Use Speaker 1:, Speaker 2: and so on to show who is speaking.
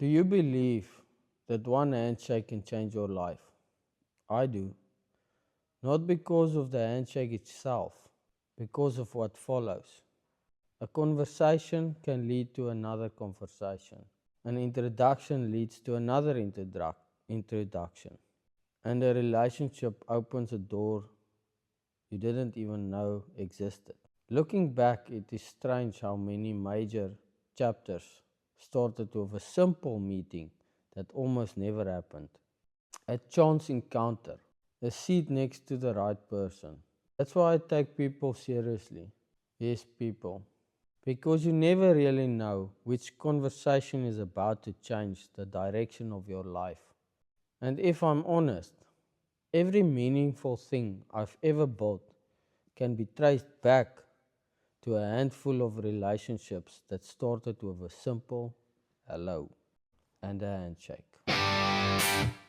Speaker 1: Do you believe that one handshake can change your life? I do. Not because of the handshake itself, because of what follows. A conversation can lead to another conversation. An introduction leads to another introduction. And a relationship opens a door you didn't even know existed. Looking back, it is strange how many major chapters started with a simple meeting that almost never happened. A chance encounter, a seat next to the right person. That's why I take people seriously. Yes, people. Because you never really know which conversation is about to change the direction of your life. And if I'm honest, every meaningful thing I've ever built can be traced back to a handful of relationships that started with a simple hello and a handshake.